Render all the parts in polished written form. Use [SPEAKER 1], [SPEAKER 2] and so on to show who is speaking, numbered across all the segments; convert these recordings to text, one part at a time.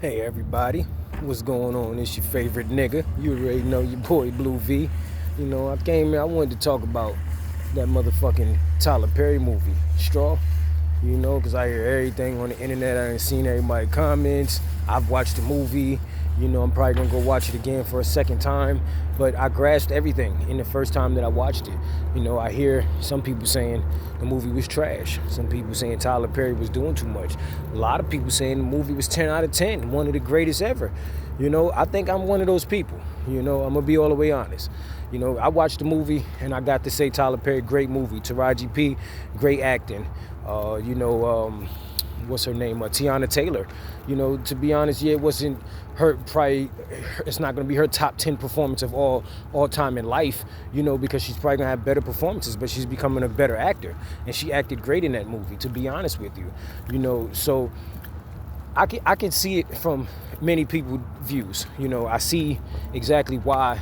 [SPEAKER 1] Hey everybody, what's going on? It's your favorite nigga. You already know your boy Blue V. You know, I came here, I wanted to talk about that motherfucking Tyler Perry movie, Straw. You know, because I hear everything on the internet. I ain't seen everybody comments. I've watched the movie. You know, I'm probably going to go watch it again for a second time. But I grasped everything in the first time that I watched it. You know, I hear some people saying the movie was trash. Some people saying Tyler Perry was doing too much. A lot of people saying the movie was 10 out of 10, one of the greatest ever. You know, I think I'm one of those people. You know, I'm going to be all the way honest. You know, I watched the movie and I got to say Tyler Perry, great movie. Taraji P, great acting. What's her name? Tiana Taylor. You know, to be honest, yeah, it wasn't her, probably, it's not going to be her top 10 performance of all time in life, you know, because she's probably going to have better performances, but she's becoming a better actor. And she acted great in that movie, to be honest with you. You know, so I can see it from many people's views. You know, I see exactly why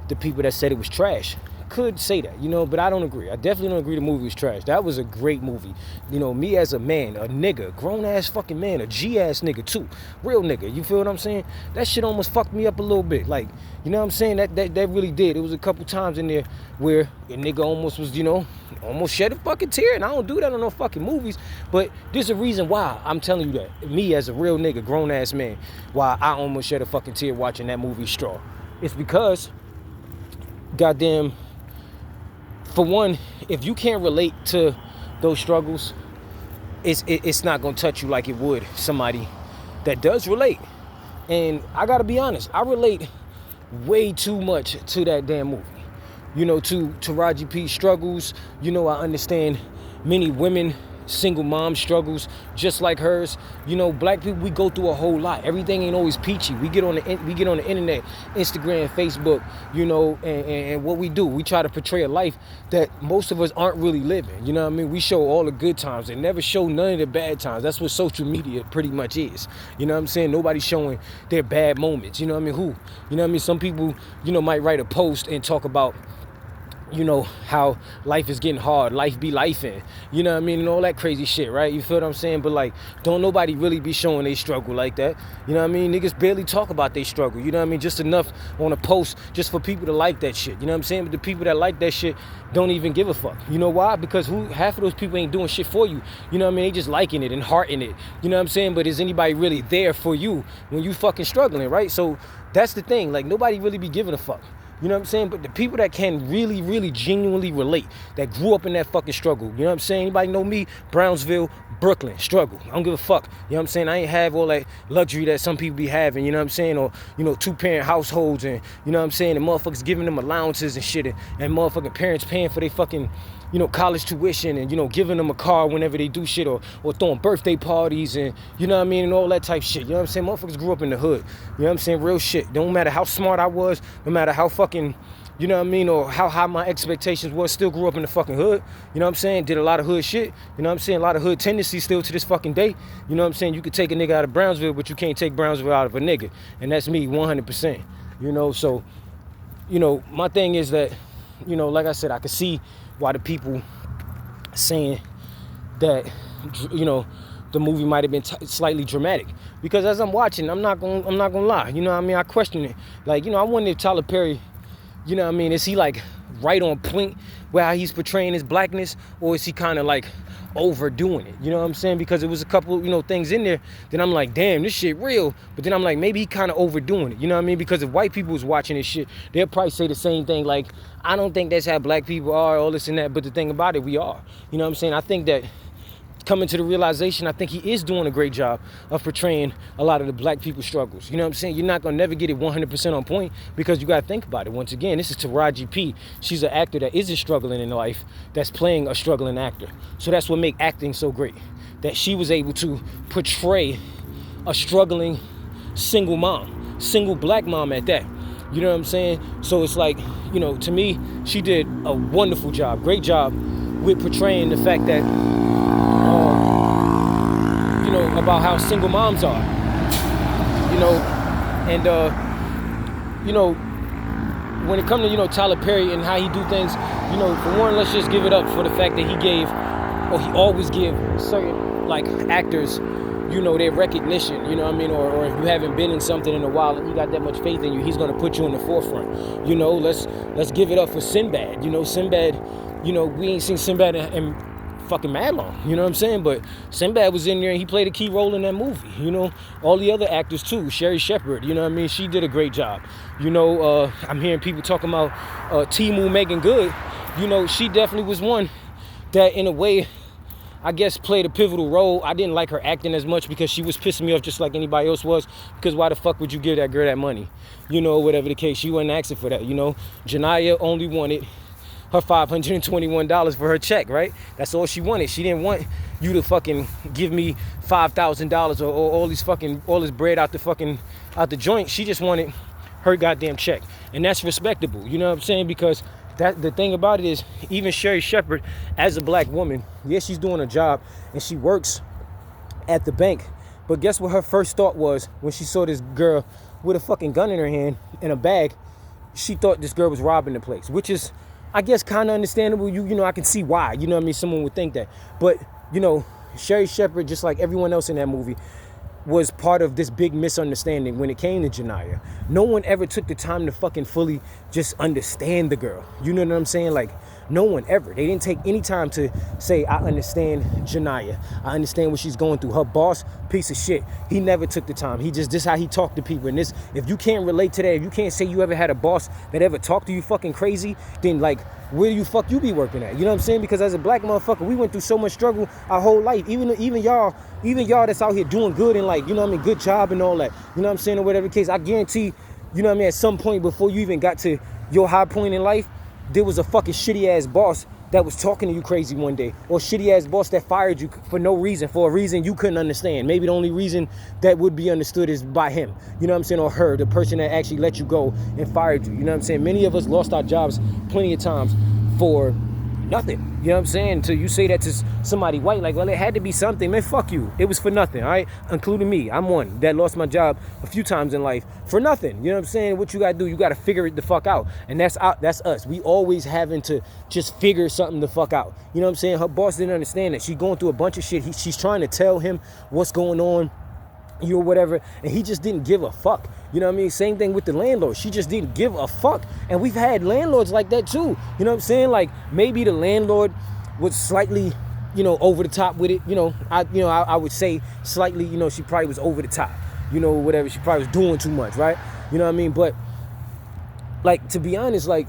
[SPEAKER 1] the people that said it was trash could say that, you know, but I don't agree. I definitely don't agree the movie was trash. That was a great movie. You know, me as a man, a nigga, grown-ass fucking man, a G-ass nigga too, real nigga, you feel what I'm saying? That shit almost fucked me up a little bit. Like, you know what I'm saying? That really did. It was a couple times in there where a nigga almost was, you know, almost shed a fucking tear, and I don't do that on no fucking movies, but there's a reason why I'm telling you that. Me as a real nigga, grown-ass man, why I almost shed a fucking tear watching that movie Straw. It's because, goddamn, for one, if you can't relate to those struggles, it's not going to touch you like it would somebody that does relate. And I got to be honest, I relate way too much to that damn movie. You know, to Taraji P struggles. You know, I understand many women, single mom struggles just like hers. You know, black people, we go through a whole lot. Everything ain't always peachy. We get on the internet, Instagram, Facebook, you know, and what we do, we try to portray a life that most of us aren't really living. You know what I mean? We show all the good times and never show none of the bad times. That's what social media pretty much is. You know what I'm saying? Nobody's showing their bad moments. You know what I mean? Who? You know what I mean? Some people, you know, might write a post and talk about, you know, how life is getting hard, life be lifing, you know what I mean, and all that crazy shit, right? You feel what I'm saying? But like, don't nobody really be showing they struggle like that, you know what I mean? Niggas barely talk about they struggle, you know what I mean? Just enough on a post just for people to like that shit, you know what I'm saying? But the people that like that shit don't even give a fuck. You know why? Because half of those people ain't doing shit for you, you know what I mean? They just liking it and hearting it, you know what I'm saying? But is anybody really there for you when you fucking struggling, right? So that's the thing, like, nobody really be giving a fuck. You know what I'm saying? But the people that can really, really genuinely relate, that grew up in that fucking struggle, you know what I'm saying? Anybody know me? Brownsville, Brooklyn, struggle. I don't give a fuck. You know what I'm saying? I ain't have all that luxury that some people be having, you know what I'm saying? Or, you know, 2-parent households and, you know what I'm saying? And motherfuckers giving them allowances and shit, and motherfucking parents paying for their fucking, you know, college tuition and, you know, giving them a car whenever they do shit, or throwing birthday parties and, you know what I mean, and all that type shit. You know what I'm saying? Motherfuckers grew up in the hood. You know what I'm saying? Real shit. Don't matter how smart I was, no matter how fucking, you know what I mean, or how high my expectations was, still grew up in the fucking hood. You know what I'm saying? Did a lot of hood shit. You know what I'm saying? A lot of hood tendencies still to this fucking day. You know what I'm saying? You could take a nigga out of Brownsville, but you can't take Brownsville out of a nigga. And that's me 100%. You know, so, you know, my thing is that, you know, like I said, I could see why the people saying that, you know, the movie might have been slightly dramatic, because as I'm watching, I'm not gonna lie, you know what I mean, I question it. Like, you know, I wonder if Tyler Perry, you know what I mean, is he like right on point where how he's portraying his blackness, or is he kind of like overdoing it? You know what I'm saying? Because it was a couple, you know, things in there that I'm like, damn, this shit real. But then I'm like, maybe he kind of overdoing it. You know what I mean? Because if white people was watching this shit, they'll probably say the same thing. Like, I don't think that's how black people are, all this and that. But the thing about it, we are. You know what I'm saying? I think that coming to the realization, I think he is doing a great job of portraying a lot of the black people's struggles. You know what I'm saying? You're not going to never get it 100% on point, because you got to think about it. Once again, this is Taraji P. She's an actor that isn't struggling in life, that's playing a struggling actor. So that's what makes acting so great, that she was able to portray a struggling single mom, single black mom at that. You know what I'm saying? So it's like, you know, to me, she did a wonderful job, great job with portraying the fact that, you know, about how single moms are, you know, and, you know, when it comes to, you know, Tyler Perry and how he do things, you know, for one, let's just give it up for the fact that he gave, or he always give certain, like, actors, their recognition, you know what I mean, or if you haven't been in something in a while and he got that much faith in you, he's gonna put you in the forefront. Let's give it up for Sinbad. Sinbad, we ain't seen Sinbad in fucking mad long, you know what I'm saying? But Sinbad was in there and he played a key role in that movie. All the other actors too, Sherry Shepherd, you know what I mean? She did a great job. I'm hearing people talking about Timu Megan Good. She definitely was one that in a way, I guess, played a pivotal role. I didn't like her acting as much because she was pissing me off just like anybody else was. Because why the fuck would you give that girl that money? Whatever the case, she wasn't asking for that. Janiyah only wanted her $521 for her check, right? That's all she wanted. She didn't want you to fucking give me $5,000 or all this bread out the joint. She just wanted her goddamn check, and that's respectable. You know what I'm saying? Because the thing about it is, even Sherry Shepherd, as a black woman, yes, she's doing a job and she works at the bank. But guess what her first thought was when she saw this girl with a fucking gun in her hand and a bag? She thought this girl was robbing the place, which is, I guess, kind of understandable. I can see why. Someone would think that. But, Sherry Shepherd, just like everyone else in that movie, was part of this big misunderstanding when it came to Janiyah. No one ever took the time to fucking fully just understand the girl. You know what I'm saying? Like, no one ever. They didn't take any time to say, I understand Janiyah. I understand what she's going through. Her boss, piece of shit. He never took the time. This how he talked to people. And this, if you can't relate to that, if you can't say you ever had a boss that ever talked to you fucking crazy, then like, where do you be working at? You know what I'm saying? Because as a black motherfucker, we went through so much struggle our whole life. Even y'all that's out here doing good and like, good job and all that. You know what I'm saying? Or whatever the case, I guarantee, at some point before you even got to your high point in life, there was a fucking shitty ass boss that was talking to you crazy one day, or shitty ass boss that fired you for no reason, for a reason you couldn't understand. Maybe the only reason that would be understood is by him, you know what I'm saying, or her, the person that actually let you go and fired you. You know what I'm saying? Many of us lost our jobs plenty of times for nothing. You know what I'm saying? Until you say that to somebody white, like, well, it had to be something. Man, fuck you. It was for nothing, all right? Including me. I'm one that lost my job a few times in life for nothing. You know what I'm saying? What you got to do, you got to figure it the fuck out. And that's us. We always having to just figure something the fuck out. You know what I'm saying? Her boss didn't understand that. She's going through a bunch of shit. She's trying to tell him what's going on, or whatever, and he just didn't give a fuck. You know what I mean? Same thing with the landlord. She just didn't give a fuck. And we've had landlords like that too. You know what I'm saying? Like, maybe the landlord was slightly, over the top with it. I would say slightly, she probably was over the top. Whatever. She probably was doing too much, right? You know what I mean? But, like, to be honest, like,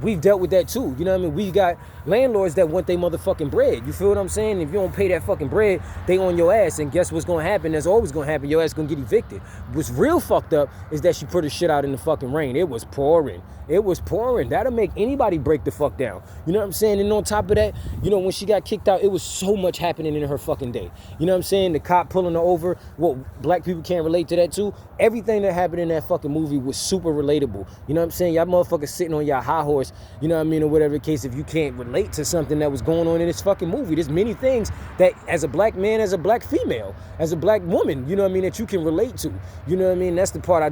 [SPEAKER 1] we've dealt with that too. You know what I mean? We got landlords that want their motherfucking bread. You feel what I'm saying? If you don't pay that fucking bread, they on your ass. And guess what's going to happen? That's always going to happen. Your ass going to get evicted. What's real fucked up is that she put her shit out in the fucking rain. It was pouring. That'll make anybody break the fuck down. You know what I'm saying? And on top of that, when she got kicked out, it was so much happening in her fucking day. You know what I'm saying? The cop pulling her over. Well, black people can't relate to that too. Everything that happened in that fucking movie was super relatable. You know what I'm saying? Y'all motherfuckers sitting on your high horse, you know what I mean, or whatever the case, if you can't relate to something that was going on in this fucking movie. There's many things that, as a black man, as a black female, as a black woman, you know what I mean, that you can relate to. You know what I mean? That's the part I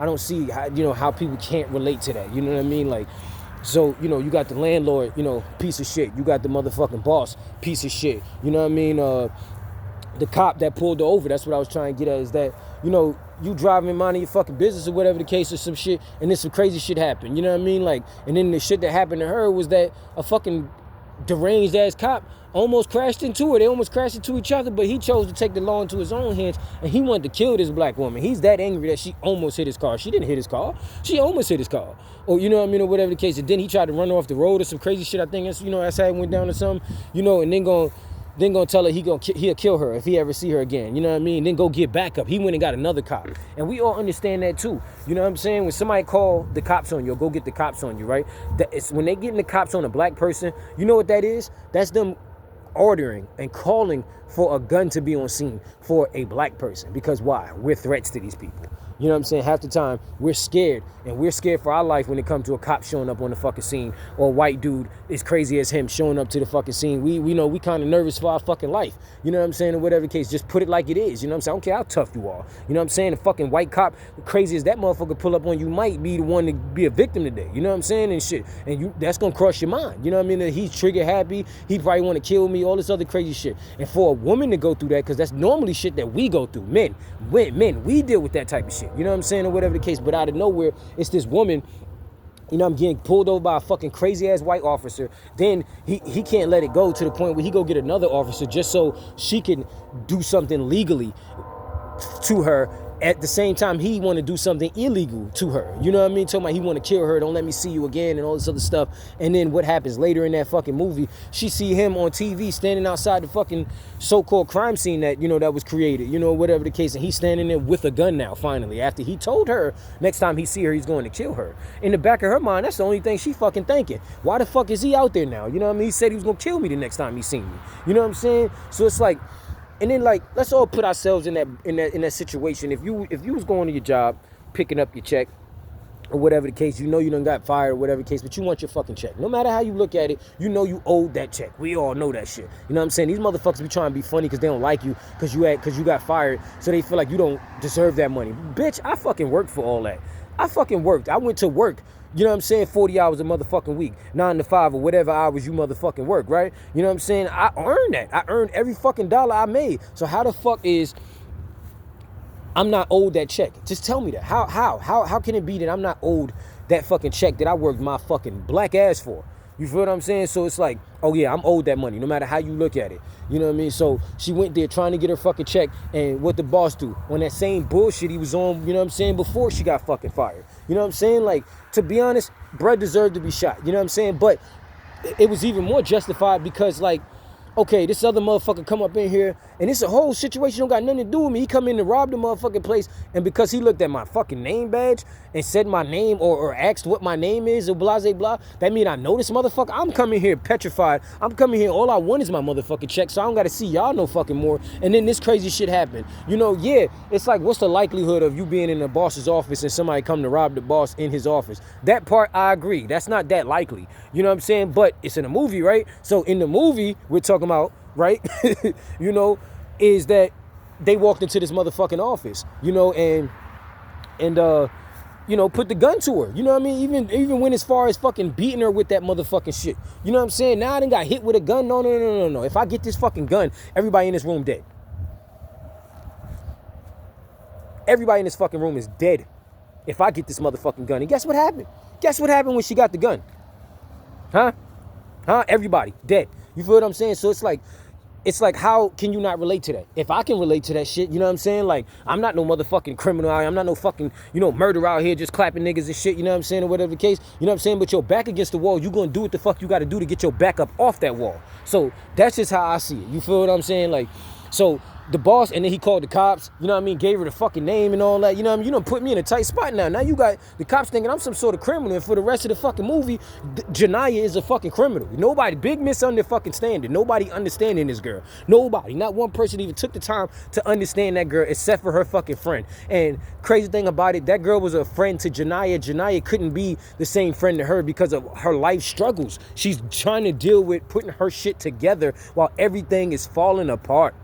[SPEAKER 1] don't see how, how people can't relate to that. You know what I mean? Like, so, you got the landlord, piece of shit. You got the motherfucking boss, piece of shit. You know what I mean? The cop that pulled her over, that's what I was trying to get at, is that, you driving, minding your fucking business or whatever the case, or some shit, and then some crazy shit happened. You know what I mean? Like, and then the shit that happened to her was that a fucking deranged ass cop almost crashed into her. They almost crashed into each other, but he chose to take the law into his own hands, and he wanted to kill this black woman. He's that angry that she almost hit his car. She didn't hit his car. She almost hit his car. Or, you know what I mean, or whatever the case. And then he tried to run her off the road or some crazy shit. I think that's, that's how it went down or something. And then gonna tell her he'll kill her if he ever see her again. You know what I mean? Then go get backup. He went and got another cop. And we all understand that too. You know what I'm saying? When somebody call the cops on you, or go get the cops on you, right? It's when they getting the cops on a black person, you know what that is? That's them ordering and calling for a gun to be on scene for a black person. Because why? We're threats to these people. You know what I'm saying? Half the time, we're scared. And we're scared for our life when it comes to a cop showing up on the fucking scene. Or a white dude as crazy as him showing up to the fucking scene. We know we kind of nervous for our fucking life. You know what I'm saying? Or whatever the case, just put it like it is. You know what I'm saying? I don't care how tough you are. You know what I'm saying? The fucking white cop, crazy as that motherfucker pull up on you, might be the one to be a victim today. You know what I'm saying? And shit. And that's going to cross your mind. You know what I mean? He's trigger happy. He probably want to kill me. All this other crazy shit. And for a woman to go through that, because that's normally shit that we go through. Men, we deal with that type of shit. You know what I'm saying? Or whatever the case. But out of nowhere, it's this woman, you know, I'm getting pulled over by a fucking crazy ass white officer. Then he can't let it go to the point where he go get another officer just so she can do something legally to her. At the same time, he want to do something illegal to her. You know what I mean? Talking about he want to kill her, don't let me see you again, and all this other stuff. And then what happens later in that fucking movie, she see him on TV standing outside the fucking so-called crime scene that, you know, that was created, you know, whatever the case. And he's standing there with a gun now, finally, after he told her next time he see her, he's going to kill her. In the back of her mind, that's the only thing she fucking thinking. Why the fuck is he out there now? You know what I mean? He said he was going to kill me the next time he seen me. You know what I'm saying? So it's like, and then, like, let's all put ourselves in that situation. If you was going to your job, picking up your check, or whatever the case, you know you done got fired or whatever the case, but you want your fucking check. No matter how you look at it, you know you owed that check. We all know that shit. You know what I'm saying? These motherfuckers be trying to be funny because they don't like you because you got fired, so they feel like you don't deserve that money. Bitch, I fucking worked for all that. I fucking worked. I went to work. You know what I'm saying? 40 hours a motherfucking week, 9 to 5 or whatever hours you motherfucking work, right? You know what I'm saying? I earned that. I earned every fucking dollar I made. So how the fuck is I'm not owed that check? Just tell me that. How can it be that I'm not owed that fucking check that I worked my fucking black ass for? You feel what I'm saying? So it's like, oh yeah, I'm owed that money, no matter how you look at it. You know what I mean? So she went there trying to get her fucking check, and what the boss do? On that same bullshit he was on, you know what I'm saying, before she got fucking fired. You know what I'm saying? Like, to be honest, bruh deserved to be shot. You know what I'm saying? But it was even more justified because, like, okay, this other motherfucker come up in here, and it's a whole situation don't got nothing to do with me. He come in to rob the motherfucking place, and because he looked at my fucking name badge and said my name or asked what my name is or blah, blah, blah, that mean I know this motherfucker? I'm coming here petrified. I'm coming here, all I want is my motherfucking check, so I don't got to see y'all no fucking more. And then this crazy shit happened. You know, yeah, it's like, what's the likelihood of you being in the boss's office and somebody come to rob the boss in his office? That part, I agree. That's not that likely. You know what I'm saying? But it's in a movie, right? So in the movie, we're talking about, right, you know, is that they walked into this motherfucking office, you know, and you know, put the gun to her. You know what I mean? Even went as far as fucking beating her with that motherfucking shit. You know what I'm saying? Now I done got hit with a gun. No. If I get this fucking gun, everybody in this room dead. Everybody in this fucking room is dead if I get this motherfucking gun. And guess what happened? Guess what happened when she got the gun? Huh? Everybody dead. You feel what I'm saying? So it's like, how can you not relate to that? If I can relate to that shit, you know what I'm saying? Like, I'm not no motherfucking criminal out here. I'm not no fucking, you know, murderer out here just clapping niggas and shit, you know what I'm saying, or whatever the case. You know what I'm saying? But your back against the wall, you gonna do what the fuck you gotta do to get your back up off that wall. So that's just how I see it. You feel what I'm saying? Like, so the boss, and then he called the cops, you know what I mean, gave her the fucking name and all that, you know what I mean, you done put me in a tight spot now. Now you got the cops thinking I'm some sort of criminal, and for the rest of the fucking movie, Janiyah is a fucking criminal. Nobody, big misunderstanding, nobody understanding this girl. Nobody, not one person even took the time to understand that girl except for her fucking friend. And crazy thing about it, that girl was a friend to Janiyah. Janiyah couldn't be the same friend to her because of her life struggles. She's trying to deal with putting her shit together while everything is falling apart.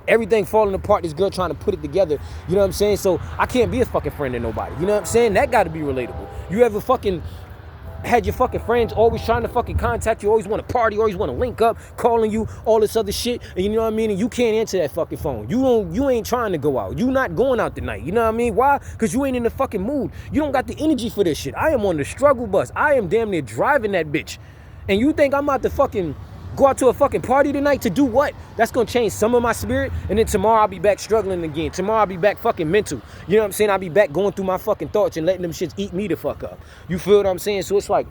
[SPEAKER 1] Everything falling apart, this girl trying to put it together. You know what I'm saying? So I can't be a fucking friend to nobody. You know what I'm saying? That got to be relatable. You ever fucking had your fucking friends always trying to fucking contact you, always want to party, always want to link up, calling you, all this other shit, and you know what I mean? And you can't answer that fucking phone. You ain't trying to go out. You not going out tonight. You know what I mean? Why? Because you ain't in the fucking mood. You don't got the energy for this shit. I am on the struggle bus. I am damn near driving that bitch. And you think I'm about to fucking go out to a fucking party tonight to do what? That's gonna change some of my spirit, and then tomorrow I'll be back struggling again. Tomorrow I'll be back fucking mental. You know what I'm saying? I'll be back going through my fucking thoughts and letting them shits eat me the fuck up. You feel what I'm saying? So it's like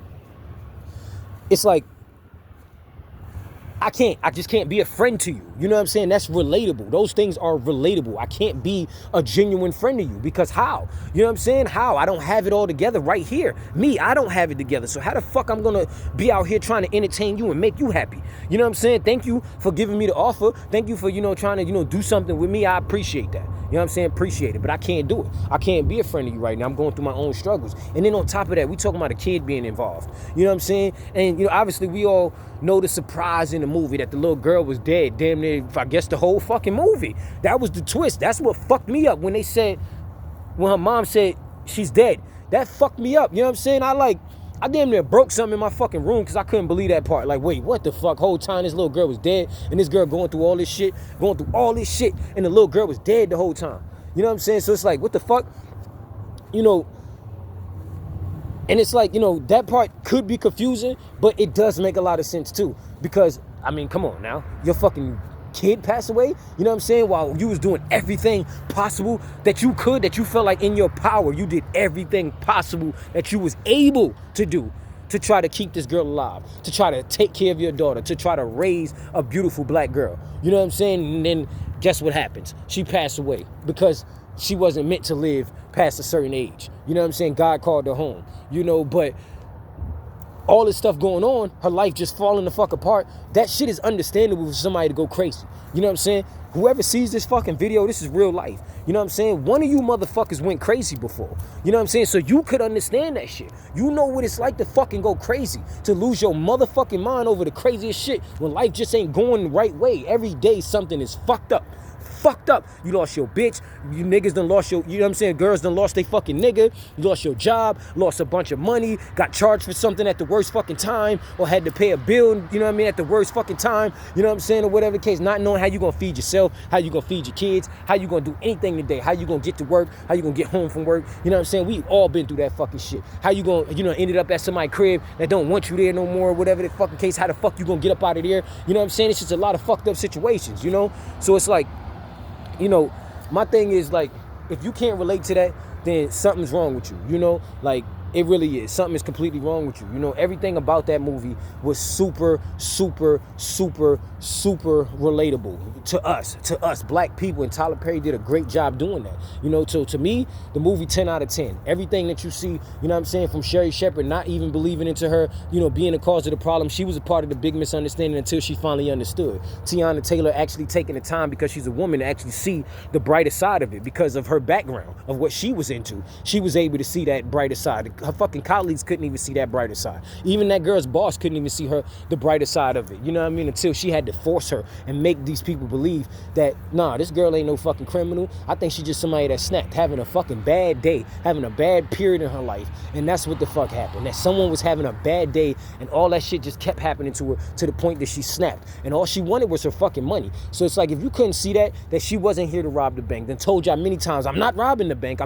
[SPEAKER 1] I just can't be a friend to you. You know what I'm saying? That's relatable. Those things are relatable. I can't be a genuine friend to you because how? You know what I'm saying? How? I don't have it all together right here. Me, I don't have it together. So how the fuck I'm gonna be out here trying to entertain you and make you happy? You know what I'm saying? Thank you for giving me the offer. Thank you for, you know, trying to, you know, do something with me. I appreciate that. You know what I'm saying? Appreciate it, but I can't do it. I can't be a friend of you right now. I'm going through my own struggles. And then on top of that, we talking about a kid being involved. You know what I'm saying? And, you know, obviously we all know the surprise in the movie that the little girl was dead. Damn near, I guess, the whole fucking movie. That was the twist. That's what fucked me up when her mom said she's dead. That fucked me up. You know what I'm saying? I damn near broke something in my fucking room because I couldn't believe that part. Like, wait, what the fuck? Whole time this little girl was dead, and this girl going through all this shit, and the little girl was dead the whole time. You know what I'm saying? So it's like, what the fuck? You know, and it's like, you know, that part could be confusing, but it does make a lot of sense too. Because, I mean, come on now. Your fucking kid passed away, you know what I'm saying, while you was doing everything possible that you could, that you felt like in your power. You did everything possible that you was able to do to try to keep this girl alive, to try to take care of your daughter, to try to raise a beautiful black girl. You know what I'm saying? And then guess what happens? She passed away because she wasn't meant to live past a certain age. You know what I'm saying? God called her home, you know, but all this stuff going on, her life just falling the fuck apart, that shit is understandable for somebody to go crazy. You know what I'm saying? Whoever sees this fucking video, this is real life. You know what I'm saying? One of you motherfuckers went crazy before. You know what I'm saying? So you could understand that shit. You know what it's like to fucking go crazy, to lose your motherfucking mind over the craziest shit when life just ain't going the right way. Every day something is fucked up. You lost your bitch. You niggas done lost your, you know what I'm saying? Girls done lost their fucking nigga. You lost your job, lost a bunch of money, got charged for something at the worst fucking time, or had to pay a bill, you know what I mean, at the worst fucking time, you know what I'm saying, or whatever the case, not knowing how you gonna feed yourself, how you gonna feed your kids, how you gonna do anything today, how you gonna get to work, how you gonna get home from work, you know what I'm saying? We all been through that fucking shit. How you gonna, you know, ended up at somebody's crib that don't want you there no more, whatever the fucking case, how the fuck you gonna get up out of there, you know what I'm saying? It's just a lot of fucked up situations, you know? So it's like, you know, my thing is, like, if you can't relate to that, then something's wrong with you, you know? Like, it really is. Something is completely wrong with you. You know, everything about that movie was super, super, super, super relatable to us, black people, and Tyler Perry did a great job doing that. You know, so to me, the movie 10 out of 10. Everything that you see, you know what I'm saying, from Sherry Shepherd not even believing into her, you know, being the cause of the problem. She was a part of the big misunderstanding until she finally understood. Tiana Taylor actually taking the time, because she's a woman, to actually see the brighter side of it because of her background, of what she was into. She was able to see that brighter side. Her fucking colleagues couldn't even see that brighter side. Even that girl's boss couldn't even see the brighter side of it. You know what I mean? Until she had to force her and make these people believe that, nah, this girl ain't no fucking criminal. I think she's just somebody that snapped, having a fucking bad day, having a bad period in her life. And that's what the fuck happened. That someone was having a bad day, and all that shit just kept happening to her to the point that she snapped. And all she wanted was her fucking money. So it's like, if you couldn't see that she wasn't here to rob the bank, then told y'all many times, I'm not robbing the bank,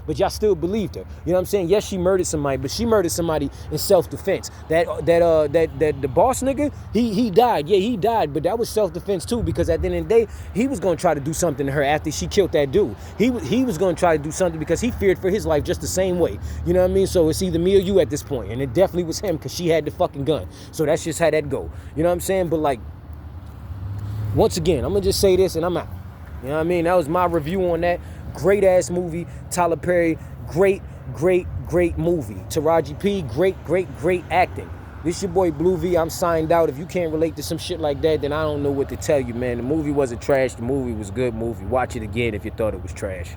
[SPEAKER 1] but y'all still believed her. You know what I'm saying? Yes, she murdered somebody, but she murdered somebody in self-defense. That the boss nigga, he died. Yeah, he died, but that was self-defense too, because at the end of the day, he was gonna try to do something to her after she killed that dude. He was gonna try to do something because he feared for his life just the same way. You know what I mean? So it's either me or you at this point, and it definitely was him, because she had the fucking gun. So that's just how that go. You know what I'm saying? But like, once again, I'm gonna just say this and I'm out. You know what I mean? That was my review on that. Great ass movie. Tyler Perry, great movie. Taraji P, great acting. This your boy Blue V. I'm signed out. If you can't relate to some shit like that, then I don't know what to tell you, man. The movie wasn't trash. The movie was a good movie. Watch it again if you thought it was trash.